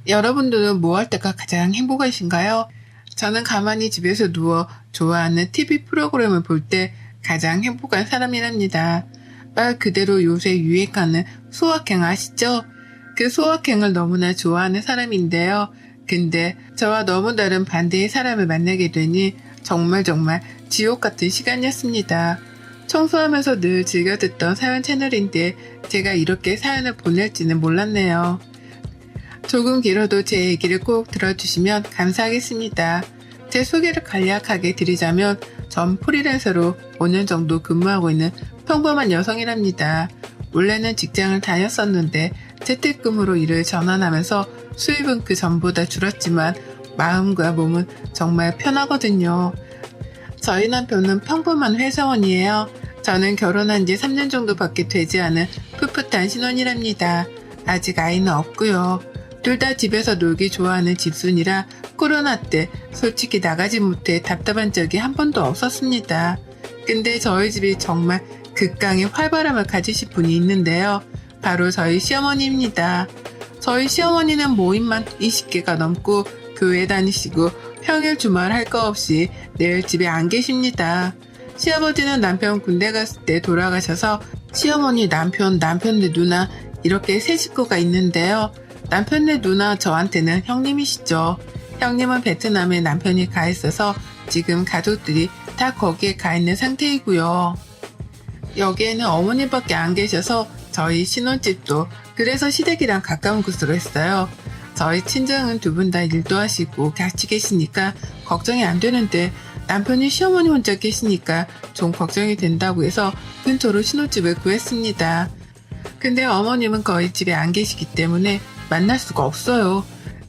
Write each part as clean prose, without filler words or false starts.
여러분들은 뭐 할 때가 가장 행복하신가요? 저는 가만히 집에서 누워 좋아하는 TV 프로그램을 볼 때 가장 행복한 사람이랍니다. 말 그대로 요새 유행하는 소확행 아시죠? 그 소확행을 너무나 좋아하는 사람인데요. 근데 저와 너무 다른 반대의 사람을 만나게 되니 정말 지옥 같은 시간이었습니다. 청소하면서 늘 즐겨 듣던 사연 채널인데 제가 이렇게 사연을 보낼지는 몰랐네요. 조금 길어도 제 얘기를 꼭 들어주시면 감사하겠습니다. 제 소개를 간략하게 드리자면 전 프리랜서로 5년 정도 근무하고 있는 평범한 여성이랍니다. 원래는 직장을 다녔었는데 재택근무로 일을 전환하면서 수입은 그 전보다 줄었지만 마음과 몸은 정말 편하거든요. 저희 남편은 평범한 회사원이에요. 저는 결혼한 지 3년 정도밖에 되지 않은 풋풋한 신혼이랍니다. 아직 아이는 없고요. 둘 다 집에서 놀기 좋아하는 집순이라 코로나 때 솔직히 나가지 못해 답답한 적이 한 번도 없었습니다. 근데 저희 집이 정말 극강의 활바람을 가지신 분이 있는데요. 바로 저희 시어머니입니다. 저희 시어머니는 모임만 20개가 넘고 교회 다니시고 평일 주말 할 거 없이 늘 집에 안 계십니다. 시아버지는 남편 군대 갔을 때 돌아가셔서 시어머니 남편네 누나 이렇게 세 식구가 있는데요. 남편네 누나 저한테는 형님이시죠. 형님은 베트남에 남편이 가 있어서 지금 가족들이 다 거기에 가 있는 상태이고요. 여기에는 어머님밖에 안 계셔서 저희 신혼집도 그래서 시댁이랑 가까운 곳으로 했어요. 저희 친정은 두 분 다 일도 하시고 같이 계시니까 걱정이 안 되는데 남편이 시어머니 혼자 계시니까 좀 걱정이 된다고 해서 근처로 신혼집을 구했습니다. 근데 어머님은 거의 집에 안 계시기 때문에 만날 수가 없어요.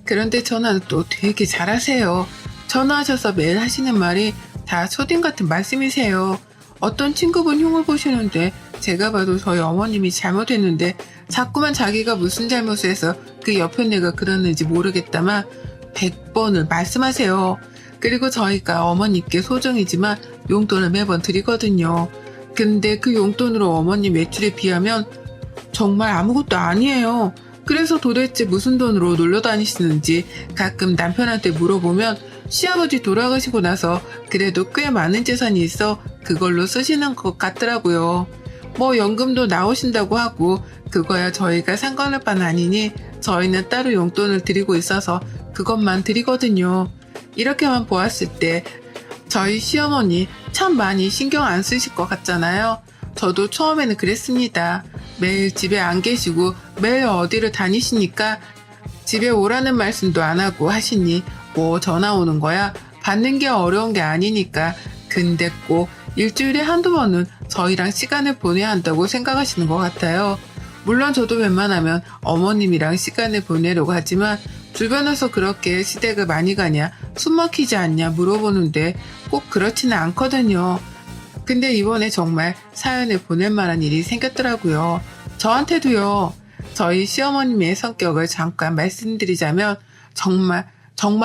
그런데 전화는 또 되게 잘하세요. 전화하셔서 매일 하시는 말이 다 초딩 같은 말씀이세요. 어떤 친구분 흉을 보시는데 제가 봐도 저희 어머님이 잘못했는데 자꾸만 자기가 무슨 잘못을 해서 그 옆에 내가 그러는지 모르겠다만 100번을 말씀하세요. 그리고 저희가 어머니께 소정이지만 용돈을 매번 드리거든요. 근데 그 용돈으로 어머님 매출에 비하면 정말 아무것도 아니에요. 그래서 도대체 무슨 돈으로 놀러 다니시는지 가끔 남편한테 물어보면 시아버지 돌아가시고 나서 그래도 꽤 많은 재산이 있어 그걸로 쓰시는 것 같더라고요. 뭐 연금도 나오신다고 하고 그거야 저희가 상관할 바는 아니니 저희는 따로 용돈을 드리고 있어서 그것만 드리거든요. 이렇게만 보았을 때 저희 시어머니 참 많이 신경 안 쓰실 것 같잖아요. 저도 처음에는 그랬습니다. 매일 집에 안 계시고 매일 어디를 다니시니까 집에 오라는 말씀도 안 하고 하시니 뭐 전화 오는 거야 받는 게 어려운 게 아니니까. 근데 꼭 일주일에 한두 번은 저희랑 시간을 보내야 한다고 생각하시는 것 같아요. 물론 저도 웬만하면 어머님이랑 시간을 보내려고 하지만 주변에서 그렇게 시댁을 많이 가냐 숨 막히지 않냐 물어보는데 꼭 그렇지는 않거든요. 근데 이번에 정말 사연을 보낼 만한 일이 생겼더라고요. 저한테도요. 저희 시어머님의 성격을 잠깐 말씀드리자면 정말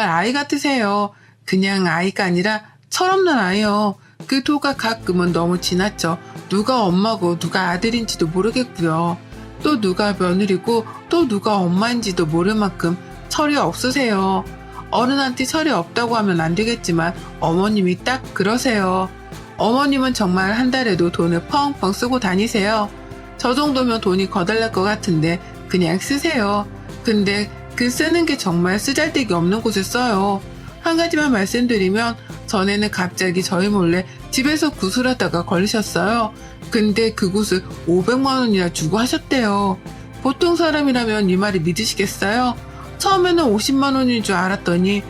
아이 같으세요. 그냥 아이가 아니라 철없는 아이요. 그 도가 가끔은 너무 지나쳐 누가 엄마고 누가 아들인지도 모르겠고요. 또 누가 며느리고 또 누가 엄마인지도 모를 만큼 철이 없으세요. 어른한테 철이 없다고 하면 안 되겠지만 어머님이 딱 그러세요. 어머님은 정말 한 달에도 돈을 펑펑 쓰고 다니세요. 저 정도면 돈이 거덜날 것 같은데 그냥 쓰세요. 근데 그 쓰는 게 정말 쓰잘데기 없는 곳에 써요. 한 가지만 말씀드리면 전에는 갑자기 저희 몰래 집에서 구슬하다가 걸리셨어요. 근데 그 굿을 500만 원이나 주고 하셨대요. 보통 사람이라면 이 말이 믿으시겠어요? 처음에는 50만 원인 줄 알았더니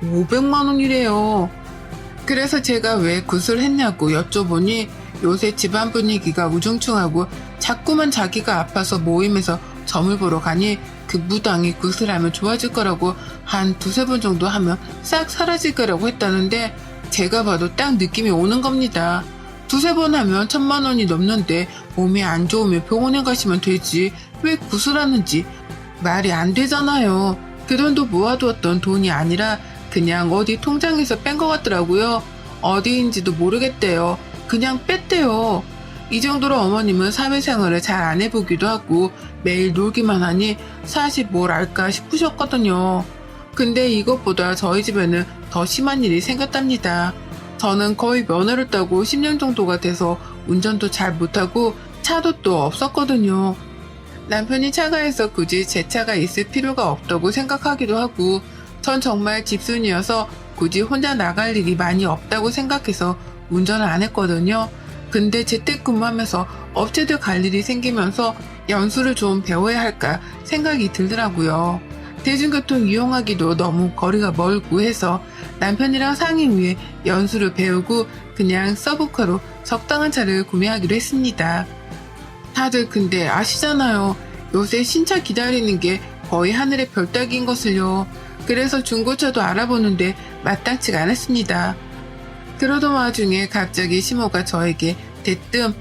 500만 원이래요. 그래서 제가 왜 굿을 했냐고 여쭤보니 요새 집안 분위기가 우중충하고 자꾸만 자기가 아파서 모임에서 점을 보러 가니 그 무당이 굿을 하면 좋아질 거라고 한 두세 번 정도 하면 싹 사라질 거라고 했다는데 제가 봐도 딱 느낌이 오는 겁니다. 두세 번 하면 1,000만 원이 넘는데 몸이 안 좋으면 병원에 가시면 되지 왜 굿을 하는지 말이 안 되잖아요. 그 돈도 모아두었던 돈이 아니라 그냥 어디 통장에서 뺀 것 같더라고요. 어디인지도 모르겠대요. 그냥 뺐대요. 이 정도로 어머님은 사회생활을 잘 안 해보기도 하고 매일 놀기만 하니 사실 뭘 알까 싶으셨거든요. 근데 이것보다 저희 집에는 더 심한 일이 생겼답니다. 저는 거의 면허를 따고 10년 정도가 돼서 운전도 잘 못하고 차도 또 없었거든요. 남편이 차가해서 굳이 제 차가 있을 필요가 없다고 생각하기도 하고 전 정말 집순이어서 굳이 혼자 나갈 일이 많이 없다고 생각해서 운전을 안 했거든요. 근데 재택근무하면서 업체들 갈 일이 생기면서 연수를 좀 배워야 할까 생각이 들더라고요. 대중교통 이용하기도 너무 거리가 멀고 해서 남편이랑 상의 후에 연수를 배우고 그냥 서브카로 적당한 차를 구매하기로 했습니다. 다들 근데 아시잖아요. 요새 신차 기다리는 게 거의 하늘의 별 따기인 것을요. 그래서 중고차도 알아보는데 마땅치가 않았습니다. 그러던 와중에 갑자기 시모가 저에게 대뜸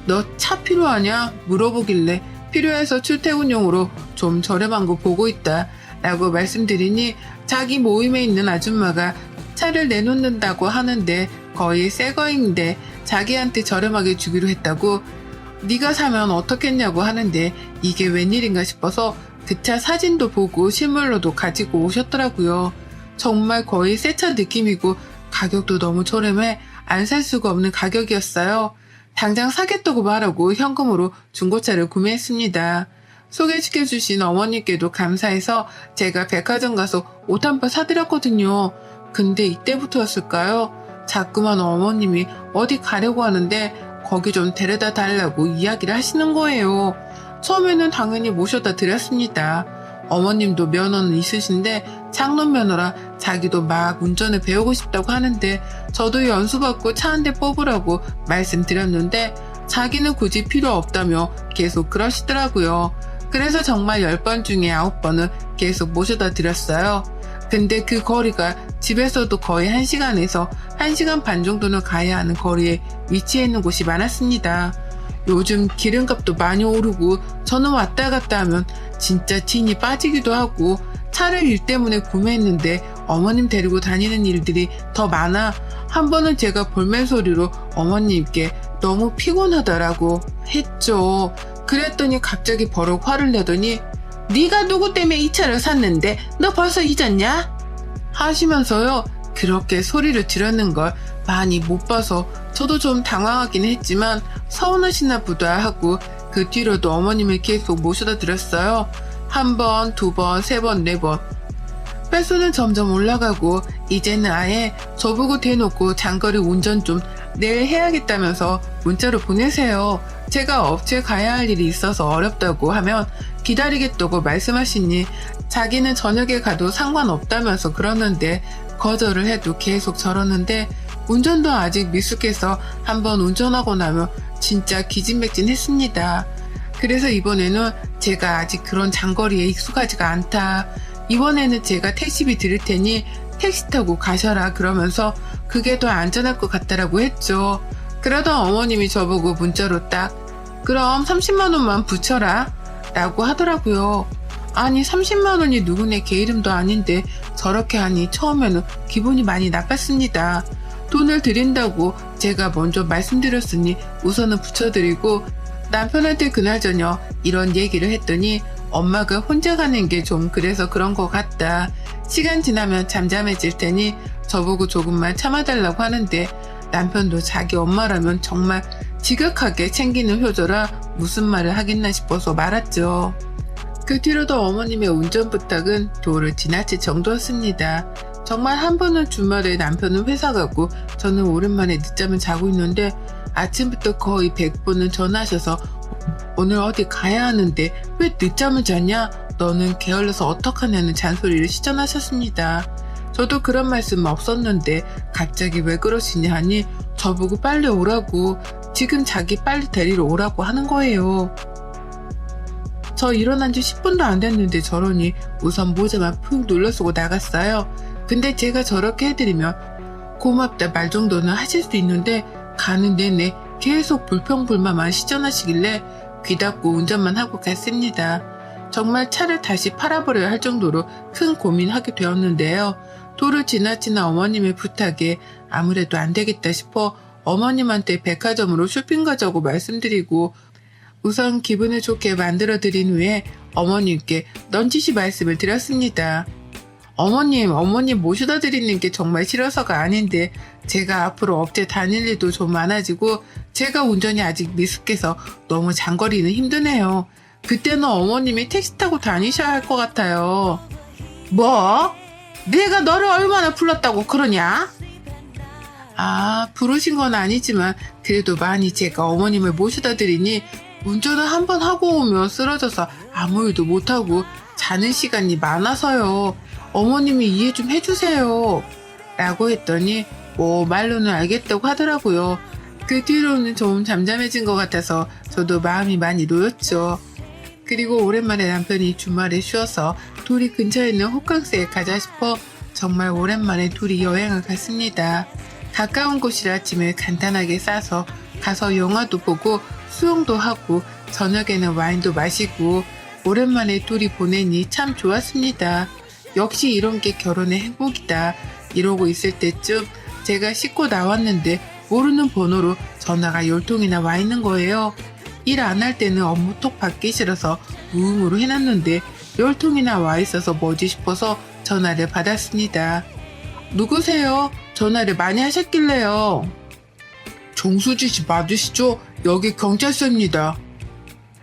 너 차 필요하냐? 물어보길래 필요해서 출퇴근용으로 좀 저렴한 거 보고 있다 라고 말씀드리니 자기 모임에 있는 아줌마가 차를 내놓는다고 하는데 거의 새 거인데 자기한테 저렴하게 주기로 했다고 네가 사면 어떻겠냐고 하는데 이게 웬일인가 싶어서 그 차 사진도 보고 실물로도 가지고 오셨더라고요. 정말 거의 새 차 느낌이고 가격도 너무 저렴해 안 살 수가 없는 가격이었어요. 당장 사겠다고 말하고 현금으로 중고차를 구매했습니다. 소개시켜주신 어머님께도 감사해서 제가 백화점 가서 옷 한 벌 사드렸거든요. 근데 이때부터였을까요? 자꾸만 어머님이 어디 가려고 하는데 거기 좀 데려다 달라고 이야기를 하시는 거예요. 처음에는 당연히 모셔다 드렸습니다. 어머님도 면허는 있으신데 장롱 면허라 자기도 막 운전을 배우고 싶다고 하는데 저도 연수받고 차 한 대 뽑으라고 말씀드렸는데 자기는 굳이 필요 없다며 계속 그러시더라고요. 그래서 정말 10번 중에 9번은 계속 모셔다 드렸어요. 근데 그 거리가 집에서도 거의 1시간에서 1시간 반 정도는 가야 하는 거리에 위치해 있는 곳이 많았습니다. 요즘 기름값도 많이 오르고 저는 왔다 갔다 하면 진짜 진이 빠지기도 하고 차를 일 때문에 구매했는데 어머님 데리고 다니는 일들이 더 많아 한 번은 제가 볼멘 소리로 어머님께 너무 피곤하다라고 했죠. 그랬더니 갑자기 버럭 화를 내더니 네가 누구 때문에 이 차를 샀는데 너 벌써 잊었냐? 하시면서요. 그렇게 소리를 지르는 걸 많이 못 봐서 저도 좀 당황하긴 했지만 서운하시나 보다 하고 그 뒤로도 어머님을 계속 모셔다 드렸어요. 한 번, 두 번, 세 번, 네 번. 횟수는 점점 올라가고 이제는 아예 저보고 대놓고 장거리 운전 좀 내일 해야겠다면서 문자로 보내세요. 제가 업체에 가야 할 일이 있어서 어렵다고 하면 기다리겠다고 말씀하시니 자기는 저녁에 가도 상관없다면서 그러는데 거절을 해도 계속 저러는데 운전도 아직 미숙해서 한번 운전하고 나면 진짜 기진맥진했습니다. 그래서 이번에는 제가 아직 그런 장거리에 익숙하지가 않다. 이번에는 제가 택시비 드릴 테니 택시 타고 가셔라 그러면서 그게 더 안전할 것 같다라고 했죠. 그러던 어머님이 저보고 문자로 딱 그럼 30만 원만 붙여라 라고 하더라고요. 아니 30만 원이 누구네 개 이름도 아닌데 저렇게 하니 처음에는 기분이 많이 나빴습니다. 돈을 드린다고 제가 먼저 말씀드렸으니 우선은 붙여드리고 남편한테 그날 저녁 이런 얘기를 했더니 엄마가 혼자 가는 게 좀 그래서 그런 것 같다. 시간 지나면 잠잠해질 테니 저보고 조금만 참아달라고 하는데 남편도 자기 엄마라면 정말 지극하게 챙기는 효조라 무슨 말을 하겠나 싶어서 말았죠. 그 뒤로도 어머님의 운전 부탁은 도를 지나칠 정도였습니다. 정말 한 번은 주말에 남편은 회사 가고 저는 오랜만에 늦잠을 자고 있는데 아침부터 거의 100번은 전화하셔서 오늘 어디 가야 하는데 왜 늦잠을 자냐? 너는 게을러서 어떡하냐는 잔소리를 시전하셨습니다. 저도 그런 말씀 없었는데 갑자기 왜 그러시냐 하니 저보고 빨리 오라고 지금 자기 빨리 데리러 오라고 하는 거예요. 저 일어난 지 10분도 안 됐는데 저러니 우선 모자만 푹 눌러쓰고 나갔어요. 근데 제가 저렇게 해드리면 고맙다 말 정도는 하실 수 있는데 가는 내내 계속 불평불만만 시전하시길래 귀 닫고 운전만 하고 갔습니다. 정말 차를 다시 팔아버려야 할 정도로 큰 고민하게 되었는데요. 도를 지나치는 어머님의 부탁에 아무래도 안 되겠다 싶어 어머님한테 백화점으로 쇼핑 가자고 말씀드리고 우선 기분을 좋게 만들어 드린 후에 어머님께 넌지시 말씀을 드렸습니다. 어머님 모셔다 드리는 게 정말 싫어서가 아닌데 제가 앞으로 업체 다닐 일도 좀 많아지고 제가 운전이 아직 미숙해서 너무 장거리는 힘드네요. 그때는 어머님이 택시 타고 다니셔야 할 것 같아요. 뭐? 내가 너를 얼마나 불렀다고 그러냐? 아, 부르신 건 아니지만 그래도 많이 제가 어머님을 모셔다 드리니 운전을 한번 하고 오면 쓰러져서 아무 일도 못하고 자는 시간이 많아서요. 어머님이 이해 좀 해주세요. 라고 했더니 뭐 말로는 알겠다고 하더라고요. 그 뒤로는 좀 잠잠해진 것 같아서 저도 마음이 많이 놓였죠. 그리고 오랜만에 남편이 주말에 쉬어서 둘이 근처에 있는 호캉스에 가자 싶어 정말 오랜만에 둘이 여행을 갔습니다. 가까운 곳이라 짐을 간단하게 싸서 가서 영화도 보고 수영도 하고 저녁에는 와인도 마시고 오랜만에 둘이 보내니 참 좋았습니다. 역시 이런 게 결혼의 행복이다. 이러고 있을 때쯤 제가 씻고 나왔는데 모르는 번호로 전화가 10통이나 와 있는 거예요. 일 안 할 때는 업무 톡 받기 싫어서 무음으로 해놨는데 10통이나 와 있어서 뭐지 싶어서 전화를 받았습니다. 누구세요? 전화를 많이 하셨길래요. 정수지 씨 맞으시죠? 여기 경찰서입니다.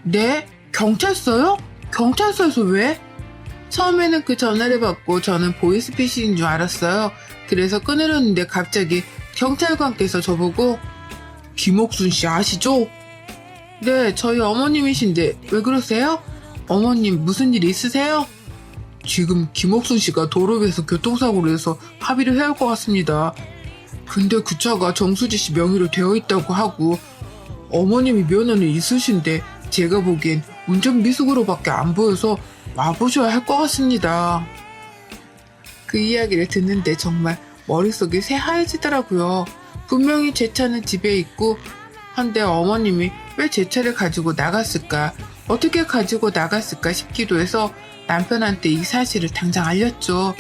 네? 경찰서요? 경찰서에서 왜? 처음에는 그 전화를 받고 저는 보이스피싱인 줄 알았어요. 그래서 끊으려는데 갑자기 경찰관께서 저보고 김옥순 씨 아시죠? 네, 저희 어머님이신데 왜 그러세요? 어머님 무슨 일 있으세요? 지금 김옥순 씨가 도로 위에서 교통사고를 해서 합의를 해야 할 것 같습니다. 근데 그 차가 정수지 씨 명의로 되어 있다고 하고 어머님이 면허는 있으신데 제가 보기엔 운전 미숙으로밖에 안 보여서 와보셔야 할 것 같습니다. 그 이야기를 듣는데 정말 머릿속이 새하얘지더라고요. 분명히 제 차는 집에 있고 한데 어머님이 왜 제 차를 가지고 나갔을까? 어떻게 가지고 나갔을까 싶기도 해서 남편한테 이 사실을 당장 알렸죠.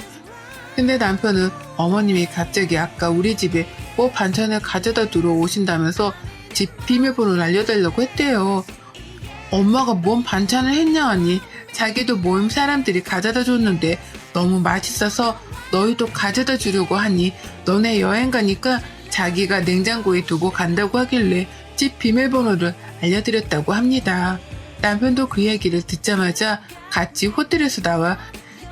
근데 남편은 어머님이 갑자기 아까 우리 집에 뭐 반찬을 가져다 들어오신다면서 집 비밀번호를 알려달라고 했대요. 엄마가 뭔 반찬을 했냐 하니 자기도 모임 사람들이 가져다 줬는데 너무 맛있어서 너희도 가져다 주려고 하니 너네 여행 가니까 자기가 냉장고에 두고 간다고 하길래 집 비밀번호를 알려드렸다고 합니다. 남편도 그 얘기를 듣자마자 같이 호텔에서 나와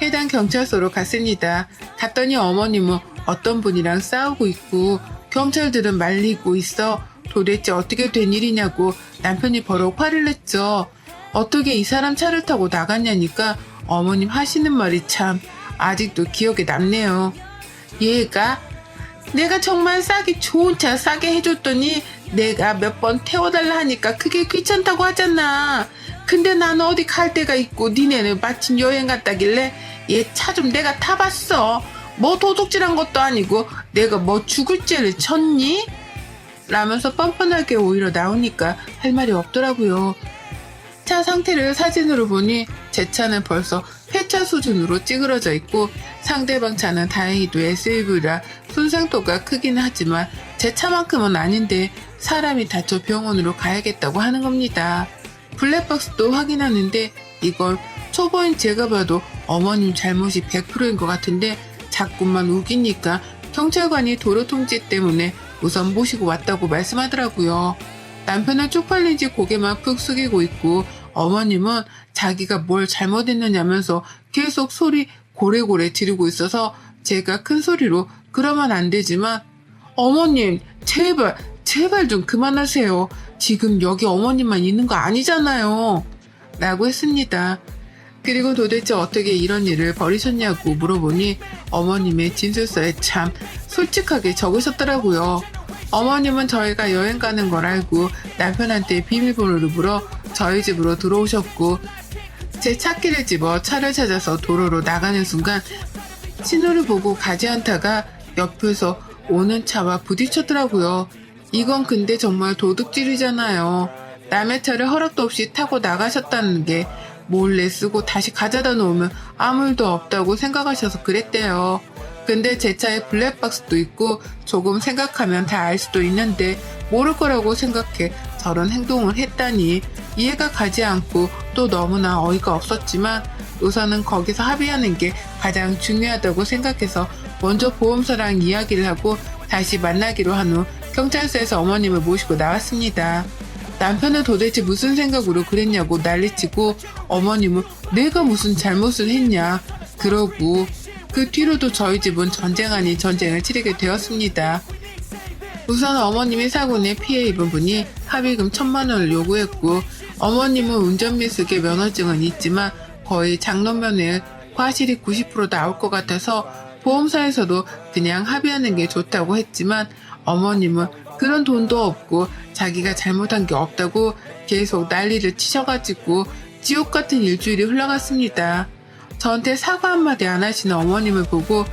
해당 경찰서로 갔습니다. 갔더니 어머님은 어떤 분이랑 싸우고 있고 경찰들은 말리고 있어. 도대체 어떻게 된 일이냐고 남편이 버럭 화를 냈죠. 어떻게 이 사람 차를 타고 나갔냐니까 어머님 하시는 말이 참 아직도 기억에 남네요. 얘가 내가 정말 싸게 좋은 차 싸게 해줬더니 내가 몇 번 태워달라 하니까 그게 귀찮다고 하잖아. 근데 나는 어디 갈 데가 있고 니네는 마침 여행 갔다길래 얘 차 좀 내가 타봤어. 뭐 도둑질한 것도 아니고 내가 뭐 죽을 죄를 쳤니? 라면서 뻔뻔하게 오히려 나오니까 할 말이 없더라고요. 차 상태를 사진으로 보니 제 차는 벌써 폐차 수준으로 찌그러져 있고 상대방 차는 다행히도 SUV라 손상도가 크긴 하지만 제 차만큼은 아닌데 사람이 다쳐 병원으로 가야겠다고 하는 겁니다. 블랙박스도 확인하는데 이건 초보인 제가 봐도 어머님 잘못이 100%인 것 같은데 자꾸만 우기니까 경찰관이 도로 통제 때문에 우선 모시고 왔다고 말씀하더라고요. 남편은 쪽팔린 지 고개만 푹 숙이고 있고 어머님은 자기가 뭘 잘못했느냐면서 계속 소리 고래고래 지르고 있어서 제가 큰 소리로 그러면 안 되지만 어머님 제발 좀 그만하세요. 지금 여기 어머님만 있는 거 아니잖아요. 라고 했습니다. 그리고 도대체 어떻게 이런 일을 벌이셨냐고 물어보니 어머님의 진술서에 참 솔직하게 적으셨더라고요. 어머님은 저희가 여행 가는 걸 알고 남편한테 비밀번호를 물어 저희 집으로 들어오셨고 제 차키를 집어 차를 찾아서 도로로 나가는 순간 신호를 보고 가지 않다가 옆에서 오는 차와 부딪혔더라고요. 이건 근데 정말 도둑질이잖아요. 남의 차를 허락도 없이 타고 나가셨다는 게 몰래 쓰고 다시 가져다 놓으면 아무 일도 없다고 생각하셔서 그랬대요. 근데 제 차에 블랙박스도 있고 조금 생각하면 다 알 수도 있는데 모를 거라고 생각해 저런 행동을 했다니 이해가 가지 않고 또 너무나 어이가 없었지만 우선은 거기서 합의하는 게 가장 중요하다고 생각해서 먼저 보험사랑 이야기를 하고 다시 만나기로 한 후 경찰서에서 어머님을 모시고 나왔습니다. 남편은 도대체 무슨 생각으로 그랬냐고 난리치고 어머님은 내가 무슨 잘못을 했냐 그러고 그 뒤로도 저희 집은 전쟁 아닌 전쟁을 치르게 되었습니다. 우선 어머님이 사고 내 피해 입은 분이 합의금 1,000만 원을 요구했고 어머님은 운전미숙의 면허증은 있지만 거의 장롱면허의 과실이 90% 나올 것 같아서 보험사에서도 그냥 합의하는 게 좋다고 했지만 어머님은 그런 돈도 없고 자기가 잘못한 게 없다고 계속 난리를 치셔가지고 지옥 같은 일주일이 흘러갔습니다. 저한테 사과 한마디 안 하시는 어머님을 보고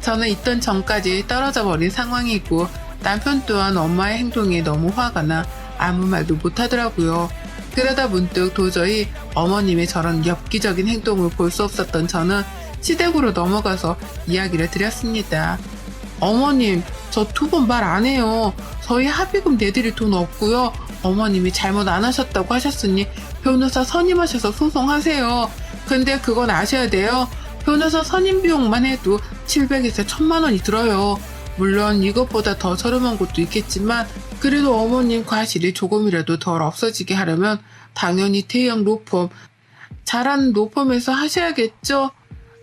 저는 있던 전까지 떨어져 버린 상황이고 남편 또한 엄마의 행동에 너무 화가 나 아무 말도 못하더라고요. 그러다 문득 도저히 어머님의 저런 엽기적인 행동을 볼 수 없었던 저는 시댁으로 넘어가서 이야기를 드렸습니다. 어머님, 저 2번 말 안 해요. 저희 합의금 내드릴 돈 없고요. 어머님이 잘못 안 하셨다고 하셨으니 변호사 선임하셔서 소송하세요. 근데 그건 아셔야 돼요. 변호사 선임 비용만 해도 700에서 1,000만 원이 들어요. 물론 이것보다 더 저렴한 곳도 있겠지만 그래도 어머님 과실이 조금이라도 덜 없어지게 하려면 당연히 대형 로펌, 잘하는 로펌에서 하셔야겠죠?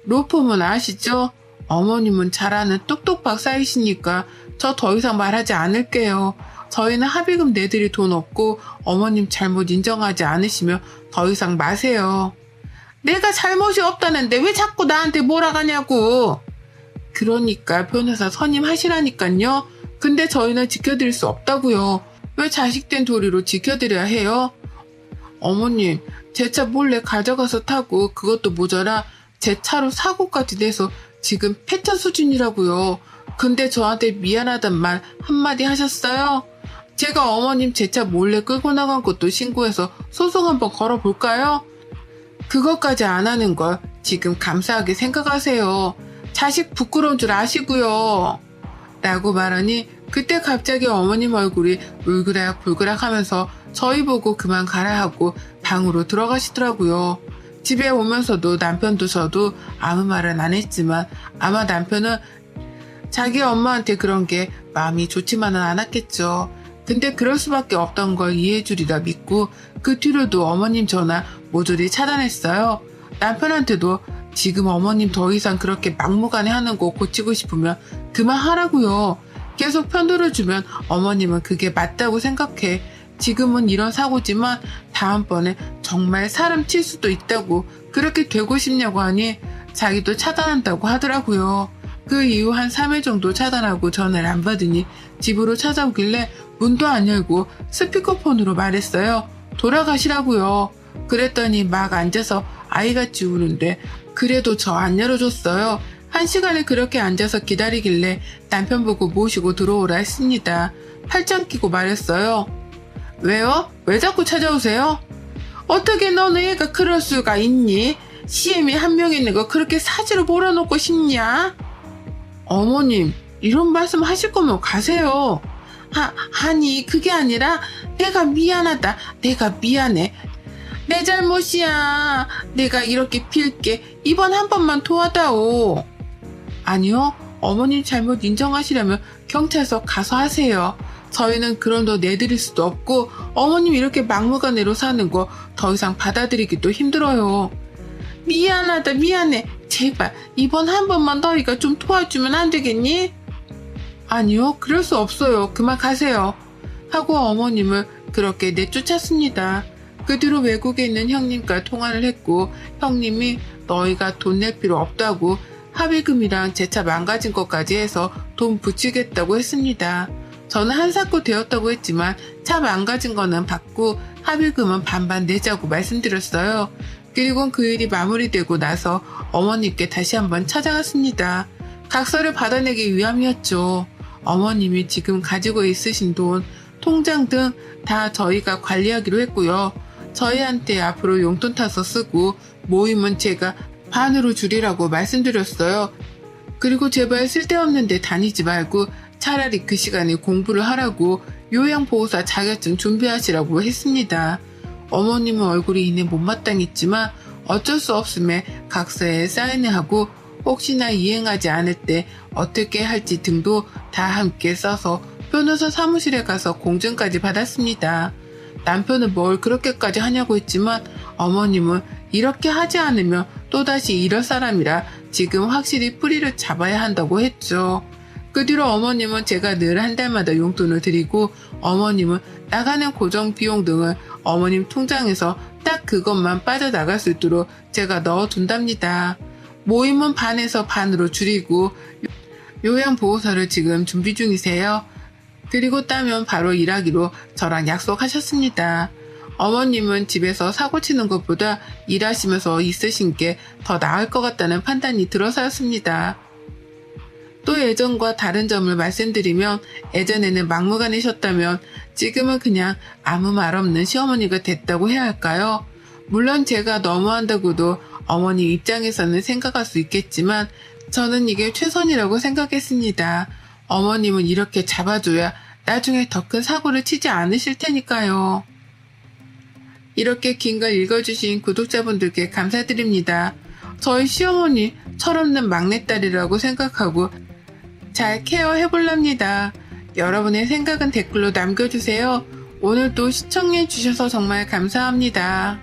로펌은 아시죠? 어머님은 잘하는 똑똑 박사이시니까 저 더 이상 말하지 않을게요. 저희는 합의금 내드릴 돈 없고 어머님 잘못 인정하지 않으시면 더 이상 마세요. 내가 잘못이 없다는데 왜 자꾸 나한테 몰아가냐고. 그러니까 변호사 선임하시라니깐요. 근데 저희는 지켜드릴 수 없다고요. 왜 자식된 도리로 지켜드려야 해요? 어머님, 제 차 몰래 가져가서 타고 그것도 모자라 제 차로 사고까지 내서 지금 폐차 수준이라고요. 근데 저한테 미안하단 말 한마디 하셨어요? 제가 어머님 제 차 몰래 끌고 나간 것도 신고해서 소송 한번 걸어볼까요? 그것까지 안 하는 걸 지금 감사하게 생각하세요. 자식 부끄러운 줄 아시고요. 라고 말하니 그때 갑자기 어머님 얼굴이 울그락불그락 하면서 저희 보고 그만 가라 하고 방으로 들어가시더라고요. 집에 오면서도 남편도 저도 아무 말은 안 했지만 아마 남편은 자기 엄마한테 그런 게 마음이 좋지만은 않았겠죠. 근데 그럴 수밖에 없던 걸 이해해 주리라 믿고 그 뒤로도 어머님 전화 모조리 차단했어요. 남편한테도 지금 어머님 더 이상 그렇게 막무가내 하는 거 고치고 싶으면 그만하라고요. 계속 편들어주면 어머님은 그게 맞다고 생각해. 지금은 이런 사고지만 다음번에 정말 사람 칠 수도 있다고 그렇게 되고 싶냐고 하니 자기도 차단한다고 하더라고요. 그 이후 한 3일 정도 차단하고 전화를 안 받으니 집으로 찾아오길래 문도 안 열고 스피커폰으로 말했어요. 돌아가시라고요. 그랬더니 막 앉아서 아이같이 우는데 그래도 저 안 열어줬어요. 1시간을 그렇게 앉아서 기다리길래 남편 보고 모시고 들어오라 했습니다. 팔짱 끼고 말했어요. 왜요? 왜 자꾸 찾아오세요? 어떻게 너는 애가 그럴 수가 있니? CM이 한 명 있는 거 그렇게 사지로 몰아놓고 싶냐? 어머님, 이런 말씀 하실 거면 가세요. 아니 그게 아니라 내가 미안하다. 내가 미안해. 내 잘못이야. 내가 이렇게 빌게. 이번 한 번만 도와다오. 아니요. 어머님 잘못 인정하시려면 경찰서 가서 하세요. 저희는 그런 돈 내드릴 수도 없고 어머님 이렇게 막무가내로 사는 거 더 이상 받아들이기도 힘들어요. 미안하다 미안해. 제발 이번 한 번만 너희가 좀 도와주면 안 되겠니? 아니요. 그럴 수 없어요. 그만 가세요. 하고 어머님을 그렇게 내쫓았습니다. 그 뒤로 외국에 있는 형님과 통화를 했고 형님이 너희가 돈 낼 필요 없다고 합의금이랑 제 차 망가진 것까지 해서 돈 붙이겠다고 했습니다. 저는 한사코 되었다고 했지만 차 망가진 거는 받고 합의금은 반반 내자고 말씀드렸어요. 그리고 그 일이 마무리되고 나서 어머님께 다시 한번 찾아갔습니다. 각서를 받아내기 위함이었죠. 어머님이 지금 가지고 있으신 돈, 통장 등 다 저희가 관리하기로 했고요. 저희한테 앞으로 용돈 타서 쓰고 모임은 제가 반으로 줄이라고 말씀드렸어요. 그리고 제발 쓸데없는 데 다니지 말고 차라리 그 시간에 공부를 하라고 요양보호사 자격증 준비하시라고 했습니다. 어머님은 얼굴이 이내 못마땅했지만 어쩔 수 없음에 각서에 사인을 하고 혹시나 이행하지 않을 때 어떻게 할지 등도 다 함께 써서 변호사 사무실에 가서 공증까지 받았습니다. 남편은 뭘 그렇게까지 하냐고 했지만 어머님은 이렇게 하지 않으면 또다시 이럴 사람이라 지금 확실히 뿌리를 잡아야 한다고 했죠. 그 뒤로 어머님은 제가 늘 한 달마다 용돈을 드리고 어머님은 나가는 고정 비용 등을 어머님 통장에서 딱 그것만 빠져나갈 수 있도록 제가 넣어둔답니다. 모임은 반에서 반으로 줄이고 요양보호사를 지금 준비 중이세요. 그리고 따면 바로 일하기로 저랑 약속하셨습니다. 어머님은 집에서 사고 치는 것보다 일하시면서 있으신 게 더 나을 것 같다는 판단이 들어서였습니다. 또 예전과 다른 점을 말씀드리면 예전에는 막무가내셨다면 지금은 그냥 아무 말 없는 시어머니가 됐다고 해야 할까요? 물론 제가 너무한다고도 어머니 입장에서는 생각할 수 있겠지만 저는 이게 최선이라고 생각했습니다. 어머님은 이렇게 잡아줘야 나중에 더 큰 사고를 치지 않으실 테니까요. 이렇게 긴 걸 읽어주신 구독자분들께 감사드립니다. 저희 시어머니 철없는 막내딸이라고 생각하고 잘 케어해볼랍니다. 여러분의 생각은 댓글로 남겨주세요. 오늘도 시청해주셔서 정말 감사합니다.